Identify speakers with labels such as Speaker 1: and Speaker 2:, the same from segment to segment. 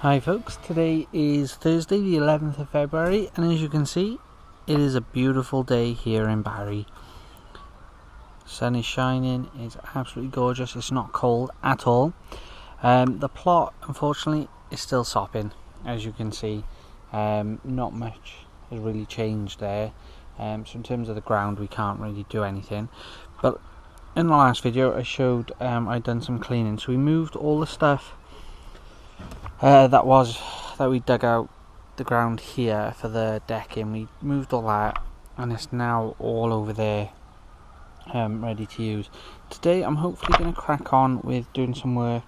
Speaker 1: Hi folks, today is Thursday the 11th of February and as you can see it is a beautiful day here in Barry. Sun is shining, it's absolutely gorgeous, it's not cold at all. The plot unfortunately is still sopping, as you can see. Not much has really changed there, so in terms of the ground we can't really do anything, but in the last video I showed I'd done some cleaning, so we moved all the stuff that we dug out the ground here for the decking. We moved all that and it's now all over there ready to use. Today I'm hopefully going to crack on with doing some work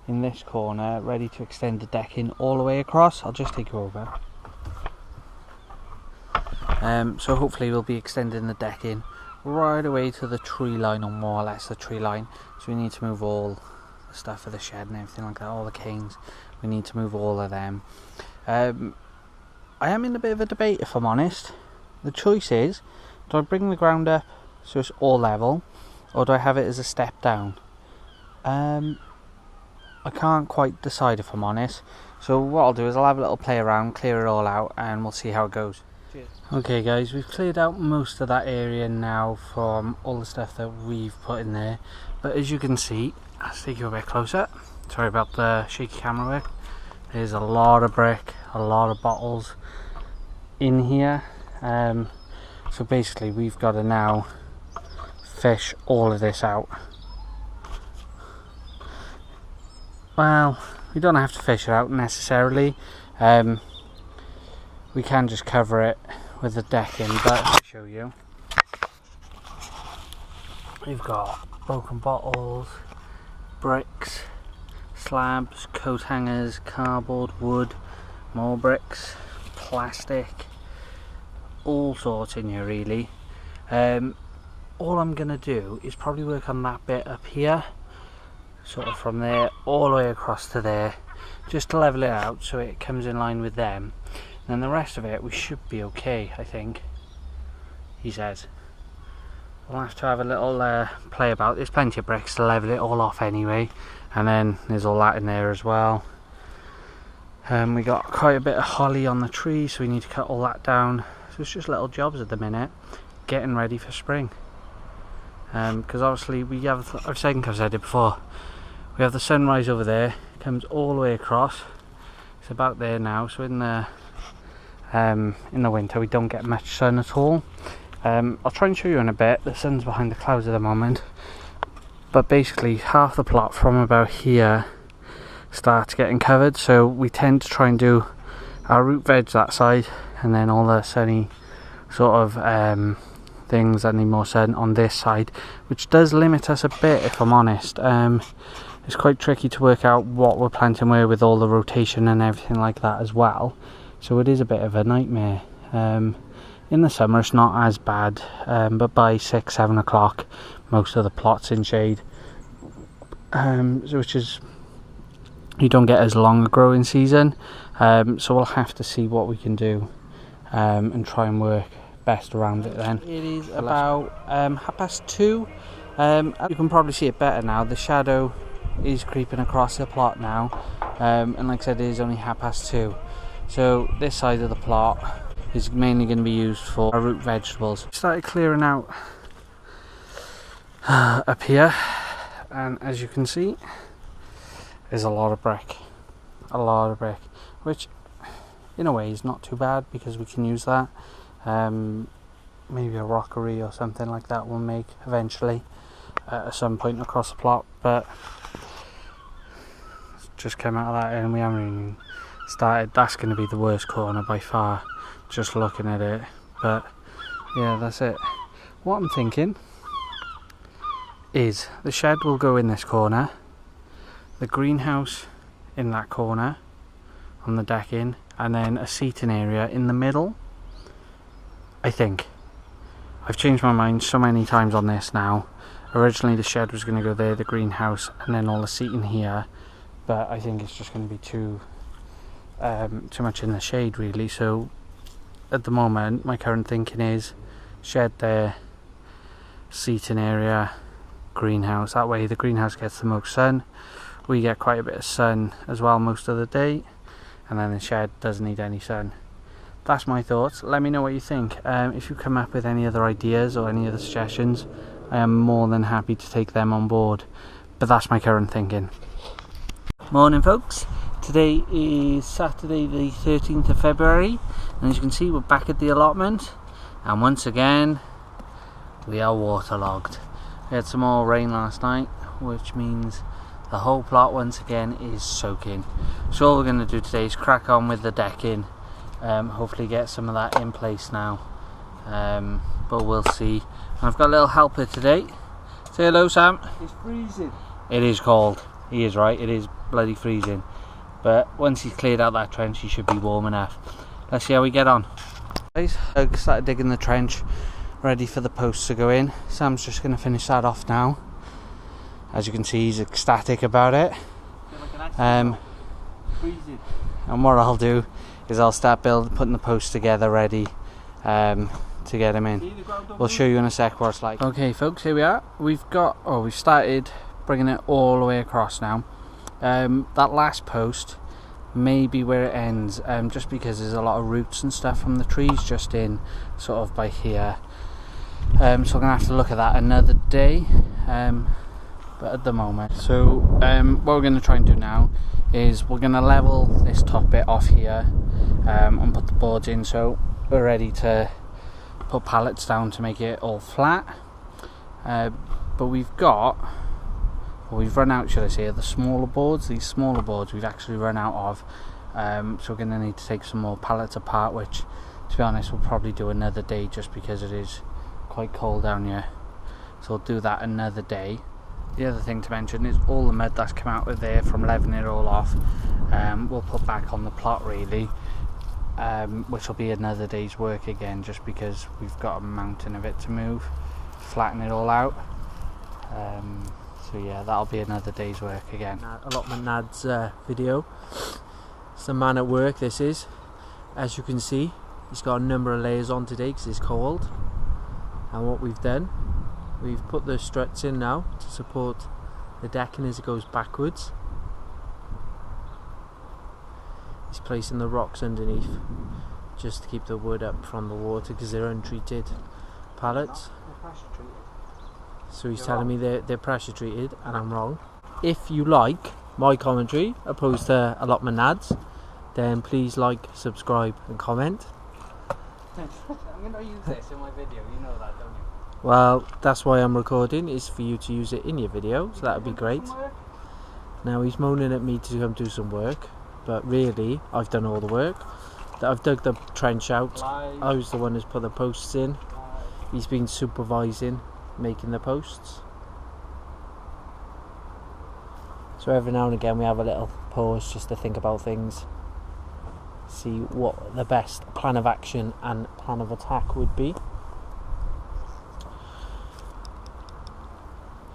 Speaker 1: in this corner, ready to extend the decking all the way across. I'll just take you over. So hopefully we'll be extending the decking right away to the tree line, or more or less the tree line. So we need to move all the stuff for the shed and everything like that, all the canes. We need to move all of them. I am in a bit of a debate, if I'm honest. The choice is, do I bring the ground up so it's all level, or do I have it as a step down? I can't quite decide, if I'm honest. So what I'll do is I'll have a little play around, clear it all out, and we'll see how it goes. Cheers. Okay guys, we've cleared out most of that area now from all the stuff that we've put in there. But as you can see, I'll take you a bit closer. Sorry about the shaky camera work. There's a lot of brick, a lot of bottles in here. So basically we've got to now fish all of this out. Well, we don't have to fish it out necessarily. We can just cover it with the decking, but I'll show you. We've got broken bottles, bricks, slabs, coat hangers, cardboard, wood, more bricks, plastic, all sorts in here really. All I'm going to do is probably work on that bit up here, sort of from there all the way across to there, just to level it out so it comes in line with them. And then the rest of it we should be okay, I think, he says. We'll have to have a little play about. There's plenty of bricks to level it all off anyway, and then there's all that in there as well. We got quite a bit of holly on the tree, so we need to cut all that down. So it's just little jobs at the minute, getting ready for spring. Because obviously we have, I've said it before, we have the sunrise over there, comes all the way across. It's about there now, so in the winter we don't get much sun at all. I'll try and show you in a bit. The sun's behind the clouds at the moment, but basically half the plot from about here starts getting covered, so we tend to try and do our root veg that side, and then all the sunny sort of things that need more sun on this side, which does limit us a bit, if I'm honest. It's quite tricky to work out what we're planting where with all the rotation and everything like that as well, so it is a bit of a nightmare. In the summer it's not as bad, but by 6-7 o'clock most of the plot's in shade, which is, you don't get as long a growing season. So we'll have to see what we can do and try and work best around it then. It is about 2:30. You can probably see it better now. The shadow is creeping across the plot now, and like I said, it is only 2:30. So this side of the plot is mainly going to be used for our root vegetables. Started clearing out up here, and as you can see there's a lot of brick, which in a way is not too bad because we can use that. Maybe a rockery or something like that we'll make eventually at some point across the plot, but just came out of that and we haven't even started. That's going to be the worst corner by far, just looking at it. But yeah, that's it. What I'm thinking is the shed will go in this corner, the greenhouse in that corner on the decking, and then a seating area in the middle. I think I've changed my mind so many times on this now. Originally the shed was going to go there, the greenhouse, and then all the seating here, but I think it's just going to be too much in the shade really. So at the moment my current thinking is shed there, seating area, greenhouse. That way the greenhouse gets the most sun, we get quite a bit of sun as well most of the day, and then the shed doesn't need any sun. That's my thoughts. Let me know what you think. If you come up with any other ideas or any other suggestions, I am more than happy to take them on board. But that's my current thinking. Morning folks. Today is Saturday the 13th of February, and as you can see we're back at the allotment, and once again we are waterlogged. We had some more rain last night, which means the whole plot once again is soaking. So all we're going to do today is crack on with the decking. Hopefully get some of that in place now, but we'll see. And I've got a little helper today. Say hello, Sam.
Speaker 2: It's freezing.
Speaker 1: It is cold. He is right, it is bloody freezing, but once he's cleared out that trench he should be warm enough. Let's see how we get on. Guys, I started digging the trench ready for the posts to go in. Sam's just going to finish that off now. As you can see, he's ecstatic about it.
Speaker 2: Freezing.
Speaker 1: And what I'll do is I'll start putting the posts together ready to get them in. We'll show you in a sec what it's like. Okay folks, here we are. We've started bringing it all the way across now. That last post may be where it ends, just because there's a lot of roots and stuff from the trees just in sort of by here. So I'm gonna have to look at that another day, but at the moment. So what we're gonna try and do now is we're gonna level this top bit off here, and put the boards in, so we're ready to put pallets down to make it all flat. But we've run out, should I say, of the smaller boards. These smaller boards we've actually run out of, so we're going to need to take some more pallets apart, which to be honest we'll probably do another day just because it is quite cold down here, so we'll do that another day. The other thing to mention is all the mud that's come out of there from leveling it all off, we'll put back on the plot really, which will be another day's work again, just because we've got a mountain of it to move, flatten it all out. So yeah, that'll be another day's work again.
Speaker 2: Allotment Nad's video. It's the man at work, this is. As you can see, he's got a number of layers on today because it's cold. And what we've done, we've put the struts in now to support the decking as it goes backwards. He's placing the rocks underneath just to keep the wood up from the water because they're untreated pallets. So he's telling me they're pressure treated, and I'm wrong. If you like my commentary opposed to Allotment Nads, then please like, subscribe and comment.
Speaker 1: I'm going to use this in my video, you know that, don't you?
Speaker 2: Well, that's why I'm recording, is for you to use it in your video, so that would be great. Now he's moaning at me to come do some work, but really I've done all the work. I've dug the trench out, I was the one who's put the posts in. He's been supervising making the posts. So every now and again we have a little pause just to think about things, see what the best plan of action and plan of attack would be.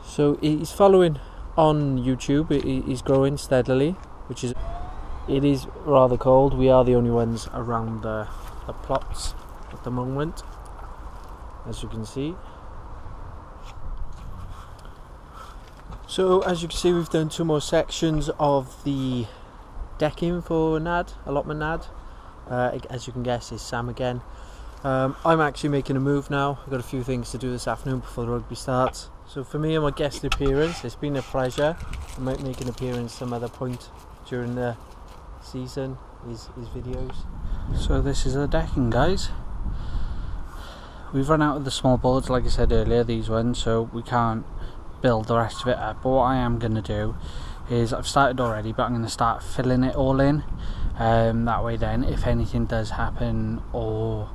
Speaker 2: So he's following on YouTube, he's growing steadily, which is, it is rather cold. We are the only ones around the plots at the moment, as you can see. So as you can see, we've done 2 more sections of the decking for Allotment Nad. As you can guess, it's Sam again. I'm actually making a move now. I've got a few things to do this afternoon before the rugby starts. So for me and my guest appearance, it's been a pleasure. I might make an appearance some other point during the season, his videos.
Speaker 1: So this is the decking, guys. We've run out of the small boards, like I said earlier, these ones, so we can't build the rest of it up. But what I am going to do is, I've started already, but I'm going to start filling it all in. That way then, if anything does happen, or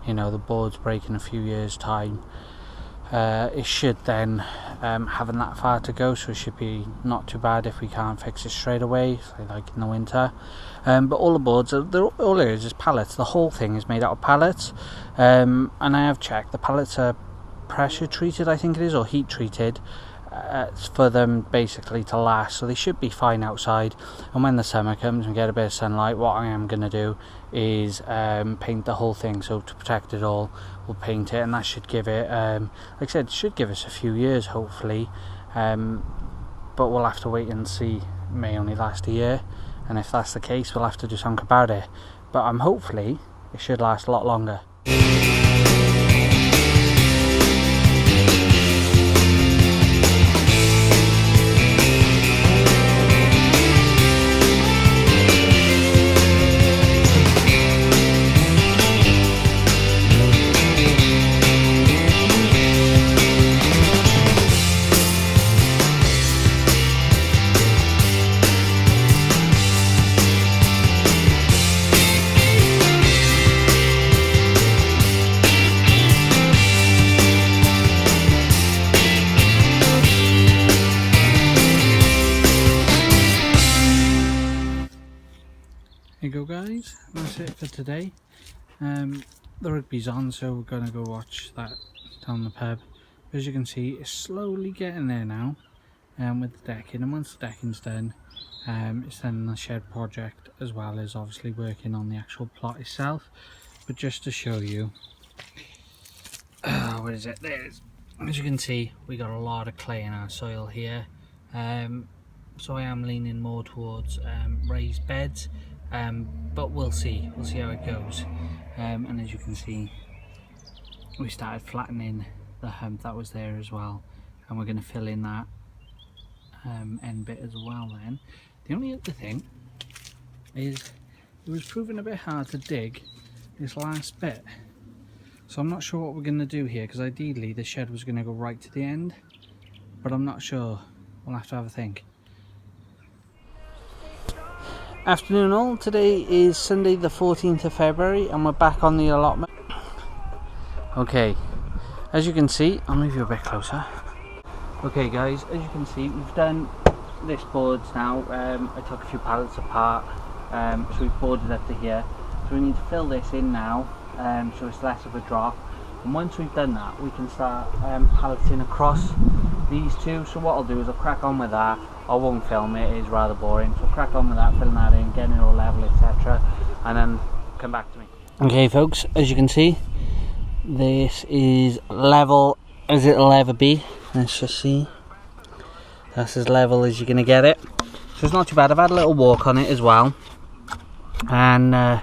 Speaker 1: you know, the boards break in a few years time, it should then haven't that far to go, so it should be not too bad if we can't fix it straight away, so like in the winter. But all the boards, all it is pallets. The whole thing is made out of pallets, and I have checked, the pallets are pressure treated, I think it is, or heat treated, for them basically to last, so they should be fine outside. And when the summer comes and we get a bit of sunlight, what I am going to do is paint the whole thing. So to protect it all, we'll paint it, and that should give it, like I said, it should give us a few years hopefully, but we'll have to wait and see. It may only last a year, and if that's the case we'll have to do something about it, but hopefully it should last a lot longer. There you go guys, that's it for today. The rugby's on, so we're going to go watch that down the pub. As you can see, it's slowly getting there now with the decking, and once the decking's done, it's then the shed project as well as obviously working on the actual plot itself. But just to show you, what is it? There it is. As you can see, we got a lot of clay in our soil here, so I am leaning more towards raised beds. But we'll see how it goes, and as you can see we started flattening the hump that was there as well, and we're going to fill in that end bit as well. Then the only other thing is it was proving a bit hard to dig this last bit, so I'm not sure what we're going to do here, because ideally the shed was going to go right to the end, but I'm not sure. We'll have to have a think. Afternoon all, today is Sunday the 14th of February and we're back on the allotment. Okay, as you can see, I'll move you a bit closer. Okay guys, as you can see we've done this boards now. I took a few pallets apart, so we've boarded up to here. So we need to fill this in now, so it's less of a drop. And once we've done that we can start palleting across these two. So what I'll do is I'll crack on with that. I won't film it, it is rather boring, so crack on with that, filling that in, getting it all level, etc, and then come back to me. Okay folks, as you can see, this is level as it'll ever be. Let's just see, that's as level as you're going to get it, so it's not too bad. I've had a little walk on it as well, and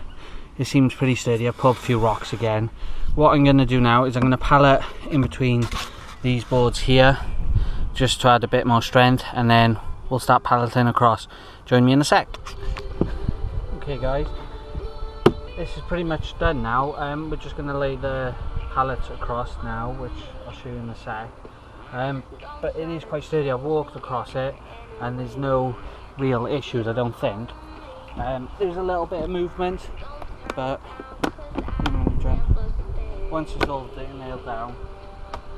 Speaker 1: it seems pretty sturdy. I've put up a few rocks again. What I'm going to do now is I'm going to pallet in between these boards here, just to add a bit more strength, and then we'll start palleting across. Join me in a sec. Okay guys, this is pretty much done now. We're just going to lay the pallets across now, which I'll show you in a sec. But it is quite sturdy. I've walked across it and there's no real issues, I don't think. There's a little bit of movement, but once it's all nailed down,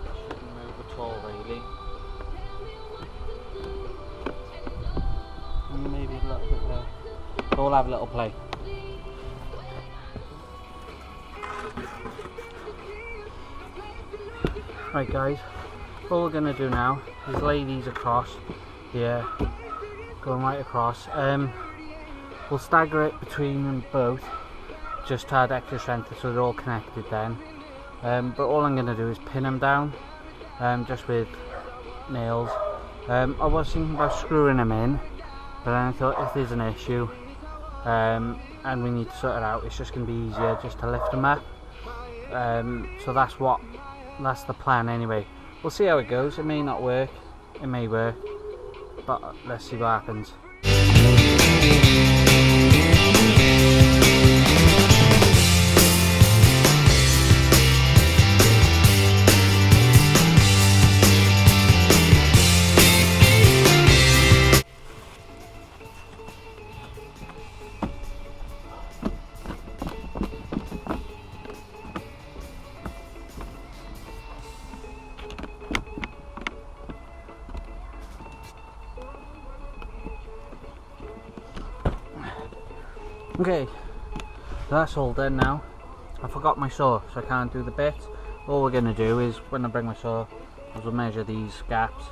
Speaker 1: it shouldn't move at all really. Maybe a little bit there, but we'll have a little play. Right guys, all we're going to do now is lay these across here, going right across. We'll stagger it between them both just to add extra strength so they're all connected then. But all I'm going to do is pin them down just with nails. I was thinking about screwing them in, but then I thought if there's an issue and we need to sort it out, it's just going to be easier just to lift them up. So that's the plan anyway. We'll see how it goes. It may not work, it may work, but let's see what happens. Okay, that's all done now. I forgot my saw, so I can't do the bit. All we're going to do is, when I bring my saw, we'll measure these gaps,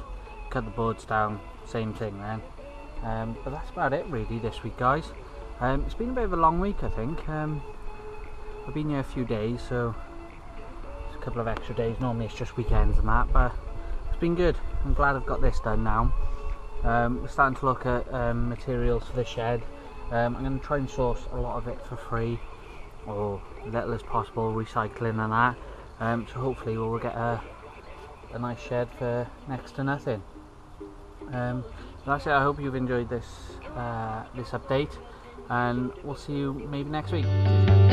Speaker 1: cut the boards down, same thing then. But that's about it really this week guys. It's been a bit of a long week I think. I've been here a few days, so it's a couple of extra days. Normally it's just weekends and that, but it's been good. I'm glad I've got this done now. We're starting to look at materials for the shed. I'm going to try and source a lot of it for free, or little as possible, recycling and that. So hopefully we'll get a nice shed for next to nothing. That's it. I hope you've enjoyed this this update, and we'll see you maybe next week. Cheers, guys.